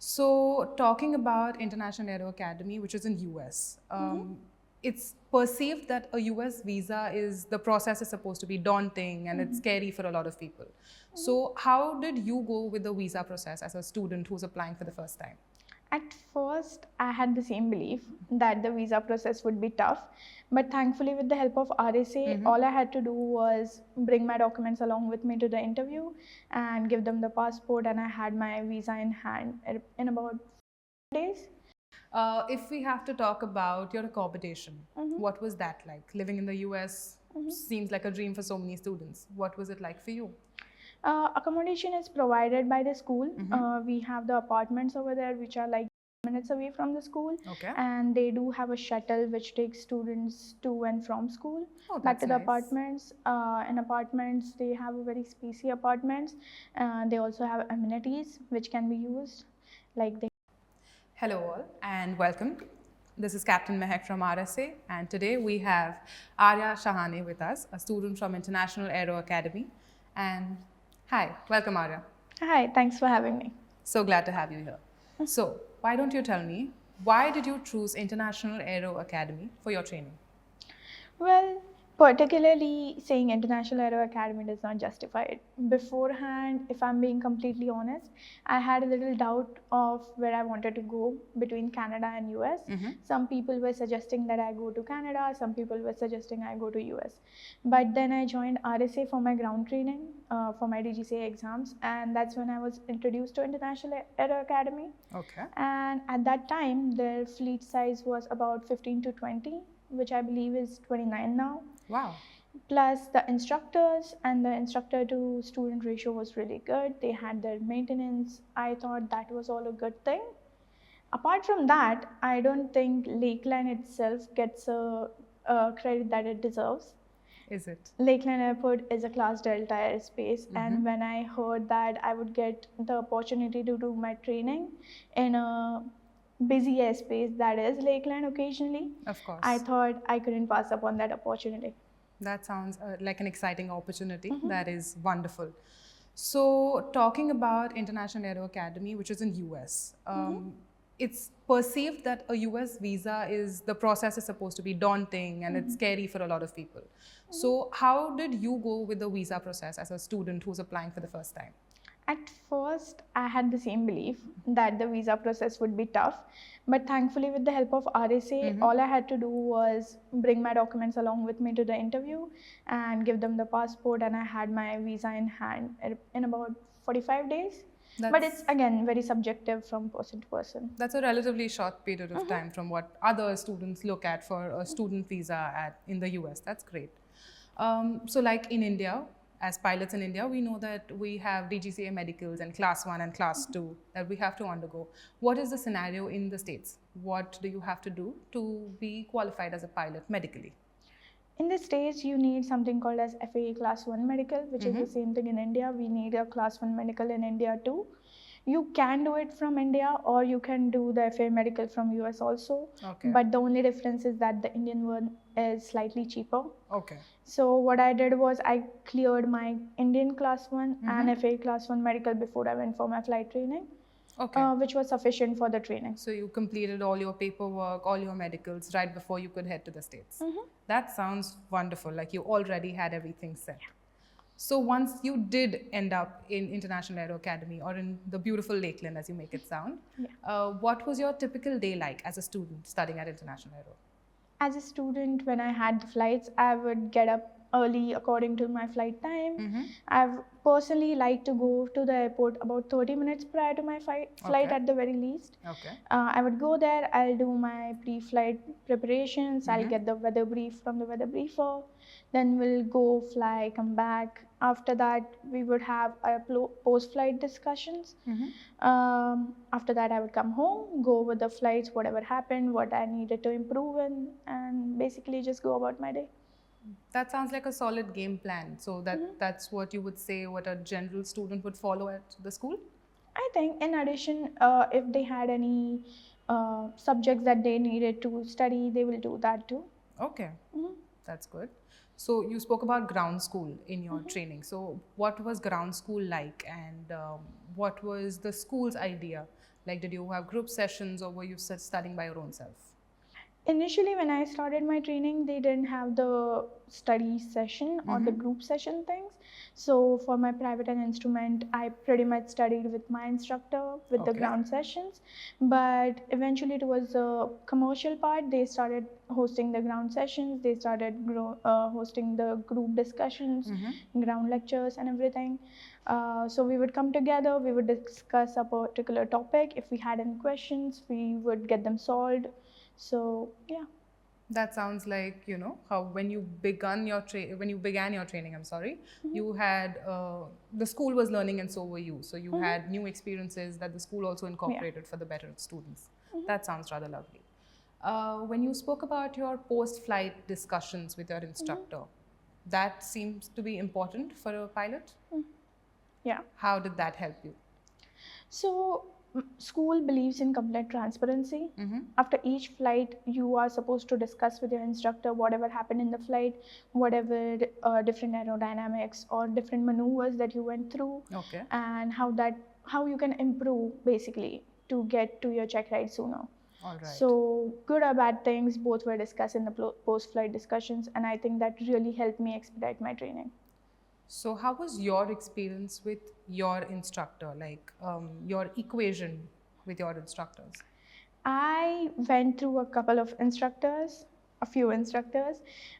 So, talking about International Aero Academy, which is in US, it's perceived that a US visa is the process is supposed to be daunting and it's scary for a lot of people. So, how did you go with the visa process as a student who's applying for the first time? At first, I had the same belief that the visa process would be tough, but thankfully, with the help of RSA, all I had to do was bring my documents along with me to the interview and give them the passport, and I had my visa in hand in about days. If we have to talk about your accommodation, what was that like? Living in the US seems like a dream for so many students. What was it like for you? Accommodation is provided by the school. We have the apartments over there, which are like minutes away from the school. Okay. And they do have a shuttle which takes students to and from school Oh, back that's to the nice. apartments. In apartments, they have a very spacey apartments. They also have amenities which can be used, like they. Hello all and welcome. This is Captain Mehak from RSA and today we have Arya Shahane with us, a student from International Aero Academy. And hi, welcome Arya. Hi, thanks for having me. So glad to have you here. So why don't you tell me, why did you choose International Aero Academy for your training? Well, particularly saying International Aero Academy does not justify it. Beforehand, if I'm being completely honest, I had a little doubt of where I wanted to go between Canada and US. Some people were suggesting that I go to Canada, some people were suggesting I go to US. But then I joined RSA for my ground training, for my DGCA exams, and that's when I was introduced to International Aero Academy. Okay. And at that time, their fleet size was about 15 to 20, which I believe is 29 now. Wow. Plus the instructors and the instructor to student ratio was really good. They had their maintenance. I thought that was all a good thing. Apart from that, I don't think Lakeland itself gets a credit that it deserves. Is it? Lakeland Airport is a Class Delta airspace, and when I heard that I would get the opportunity to do my training in a busy airspace that is Lakeland occasionally, Of course. I thought I couldn't pass up on that opportunity. That sounds like an exciting opportunity. That is wonderful. So, talking about International Aero Academy, which is in US, it's perceived that a US visa is the process is supposed to be daunting and it's scary for a lot of people. So, how did you go with the visa process as a student who's applying for the first time? At first, I had the same belief that the visa process would be tough, but thankfully, with the help of RSA, all I had to do was bring my documents along with me to the interview and give them the passport, and I had my visa in hand in about 45 days. But it's again very subjective from person to person. That's a relatively short period of time from what other students look at for a student visa in the US. That's great. So, like in India, as pilots in India, we know that we have DGCA medicals and class 1 and class 2 that we have to undergo. What is the scenario in the States? What do you have to do to be qualified as a pilot medically? In the States, you need something called as FAA Class 1 medical, which is the same thing in India. We need a Class 1 medical in India too. You can do it from India, or you can do the FAA medical from US also. Okay. But the only difference is that the Indian one is slightly cheaper. Okay. So what I did was I cleared my Indian Class 1 and FAA Class 1 medical before I went for my flight training. Okay. Which was sufficient for the training. So you completed all your paperwork, all your medicals right before you could head to the States. That sounds wonderful, like you already had everything set. So once you did end up in International Aero Academy or in the beautiful Lakeland, as you make it sound, what was your typical day like as a student studying at International Aero? As a student, when I had the flights, I would get up early according to my flight time. I've personally liked to go to the airport about 30 minutes prior to my flight at the very least. Okay. I would go there, I'll do my pre-flight preparations, I'll get the weather brief from the weather briefer, then we'll go fly, come back. After that, we would have our post-flight discussions. After that, I would come home, go over the flights, whatever happened, what I needed to improve in, and basically just go about my day. That sounds like a solid game plan. So that's what you would say what a general student would follow at the school? I think in addition, if they had any subjects that they needed to study, they will do that too. Okay, that's good. So you spoke about ground school in your training. So what was ground school like, and what was the school's idea Like, did you have group sessions, or were you studying by your own self? Initially, when I started my training, they didn't have the study session or the group session things. So for my private and instrument, I pretty much studied with my instructor with the Okay. ground sessions. But eventually, towards the commercial part, they started hosting the ground sessions. They started hosting the group discussions, ground lectures, and everything. So we would come together. We would discuss a particular topic. If we had any questions, we would get them solved. So yeah. That sounds like, you know, how when you began your training, I'm sorry, you had the school was learning and so were you. So you had new experiences that the school also incorporated for the better of students. That sounds rather lovely. When you spoke about your post-flight discussions with your instructor, that seems to be important for a pilot. Yeah. How did that help you? So school believes in complete transparency. After each flight, you are supposed to discuss with your instructor whatever happened in the flight, whatever different aerodynamics or different maneuvers that you went through, Okay. and how you can improve basically to get to your check ride sooner. All right. So good or bad things, both were discussed in the post-flight discussions, and I think that really helped me expedite my training. So how was your experience with your instructor, like your equation with your instructors? I went through a few instructors,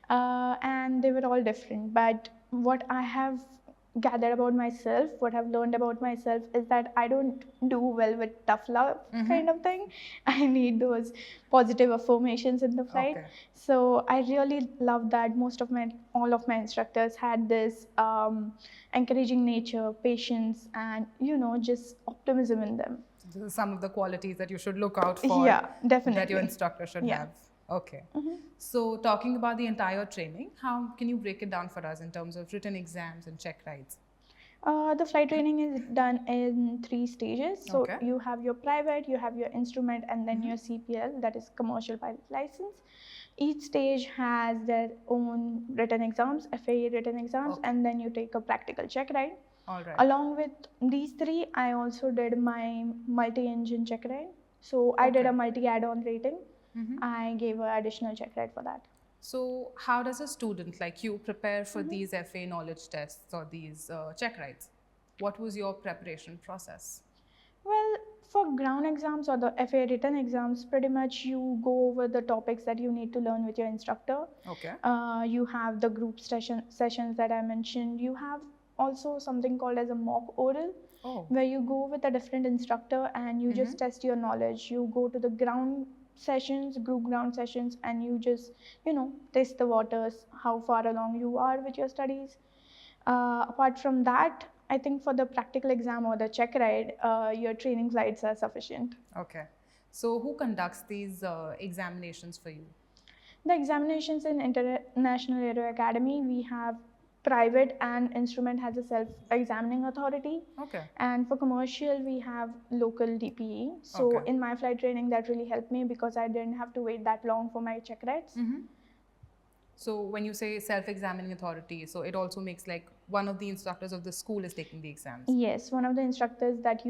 and they were all different. But what I have gathered about myself, what I've learned about myself is that I don't do well with tough love kind of thing. I need those positive affirmations in the flight. Okay. So I really love that all of my instructors had this encouraging nature, patience, and just optimism in them. This is some of the qualities that you should look out for. Yeah, definitely. That your instructor should have. Okay. So talking about the entire training, how can you break it down for us in terms of written exams and check rides? The flight training is done in 3 stages. So Okay. you have your private, you have your instrument, and then your CPL, that is commercial pilot license. Each stage has their own written exams, FAA written exams, and then you take a practical check ride. All right. Along with these 3, I also did my multi-engine check ride. So I did a multi add-on rating. I gave an additional check ride for that. So how does a student like you prepare for these FA knowledge tests or these check rides? What was your preparation process? Well, for ground exams or the FA written exams, pretty much you go over the topics that you need to learn with your instructor. Okay. You have the group sessions that I mentioned. You have also something called as a mock oral, where you go with a different instructor and you just test your knowledge. You go to the ground sessions, group ground sessions, and you just, test the waters, how far along you are with your studies. Apart from that, I think for the practical exam or the check ride, your training flights are sufficient. Okay. So who conducts these examinations for you? The examinations in International Aero Academy, we have private and instrument has a self-examining authority. Okay. And for commercial, we have local DPE. So in my flight training, that really helped me because I didn't have to wait that long for my check rides. So when you say self-examining authority, so it also makes like one of the instructors of the school is taking the exams? Yes, one of the instructors that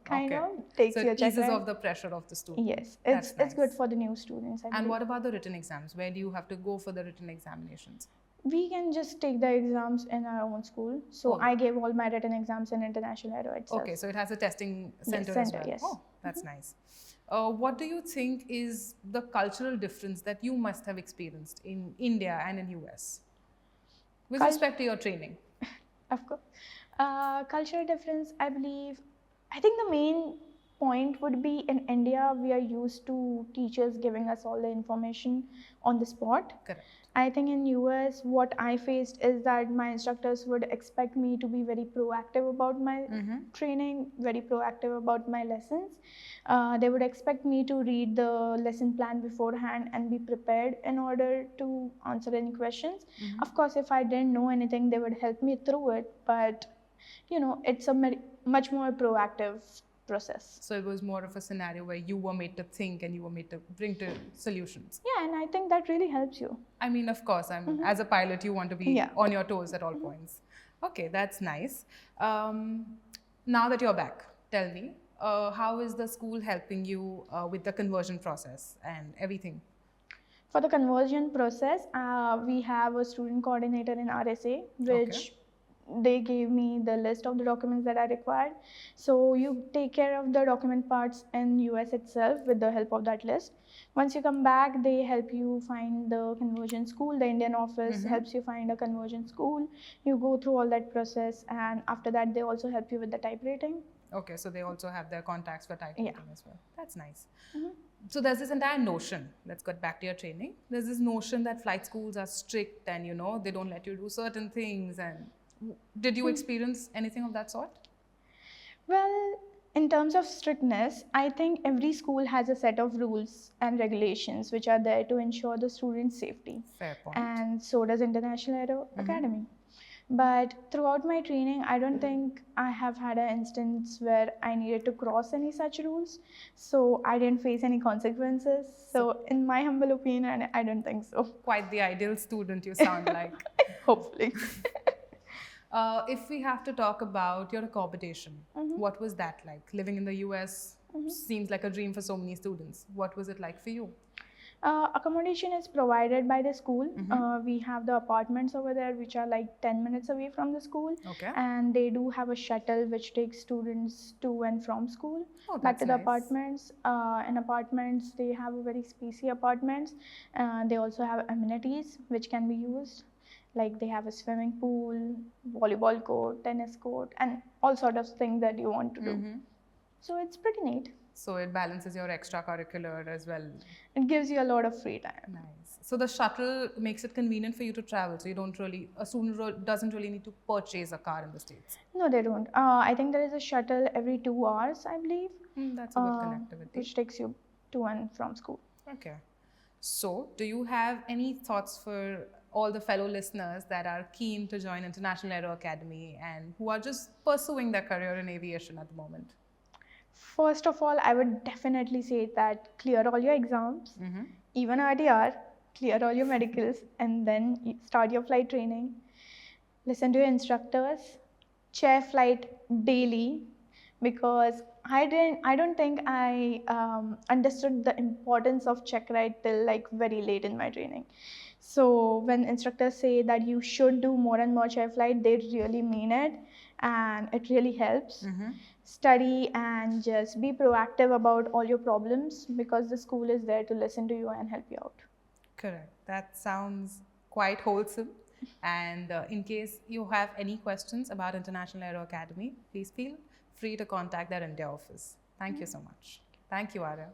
kind of takes your check ride. So it eases off the pressure of the student. Yes, it's good for the new students. And what about the written exams? Where do you have to go for the written examinations? We can just take the exams in our own school. So I gave all my written exams in International Aero itself. Okay, so it has a testing center as well. Yes. Oh, that's nice. What do you think is the cultural difference that you must have experienced in India and in US with respect to your training? Of course. Cultural difference, I think the main point would be in India, we are used to teachers giving us all the information on the spot. Correct. I think in US, what I faced is that my instructors would expect me to be very proactive about my training, very proactive about my lessons. They would expect me to read the lesson plan beforehand and be prepared in order to answer any questions. Of course, if I didn't know anything, they would help me through it. But, it's a much more proactive process. So it was more of a scenario where you were made to think and you were made to bring to solutions. Yeah, and I think that really helps you. I mean, of course, as a pilot, you want to be on your toes at all points. Okay, that's nice. Now that you're back, tell me, how is the school helping you with the conversion process and everything? For the conversion process, we have a student coordinator in RSA, which they gave me the list of the documents that I required. So you take care of the document parts in US itself with the help of that list. Once you come back, they help you find the conversion school. The Indian office helps you find a conversion school. You go through all that process, and after that, they also help you with the type rating. Okay, so they also have their contacts for type rating as well. That's nice. So there's this entire notion, let's get back to your training. There's this notion that flight schools are strict and, they don't let you do certain things. And did you experience anything of that sort? Well, in terms of strictness, I think every school has a set of rules and regulations which are there to ensure the student's safety. Fair point. And so does International Aero Academy. But throughout my training, I don't think I have had an instance where I needed to cross any such rules. So I didn't face any consequences. So in my humble opinion, I don't think so. Quite the ideal student you sound like. Hopefully. If we have to talk about your accommodation, what was that like? Living in the US seems like a dream for so many students. What was it like for you? Accommodation is provided by the school. We have the apartments over there which are like 10 minutes away from the school. Okay. And they do have a shuttle which takes students to and from school back to the apartments. In apartments, they have a very spacey apartments. They also have amenities which can be used. Like they have a swimming pool, volleyball court, tennis court, and all sort of things that you want to do. So it's pretty neat. So it balances your extracurricular as well. It gives you a lot of free time. Nice. So the shuttle makes it convenient for you to travel. So you don't really, a student doesn't really need to purchase a car in the States. No, they don't. I think there is a shuttle every 2 hours, I believe. That's a good connectivity. Which takes you to and from school. Okay. So do you have any thoughts for all the fellow listeners that are keen to join International Aero Academy and who are just pursuing their career in aviation at the moment? First of all, I would definitely say that clear all your exams, even RDR, clear all your medicals, and then start your flight training. Listen to your instructors, chair flight daily, because I don't think I understood the importance of check ride till like very late in my training. So when instructors say that you should do more and more chair flight, they really mean it, and it really helps. Study and just be proactive about all your problems because the school is there to listen to you and help you out. Correct. That sounds quite wholesome. And in case you have any questions about International Aero Academy, please feel free to contact their India office. Thank you so much. Thank you, Arya.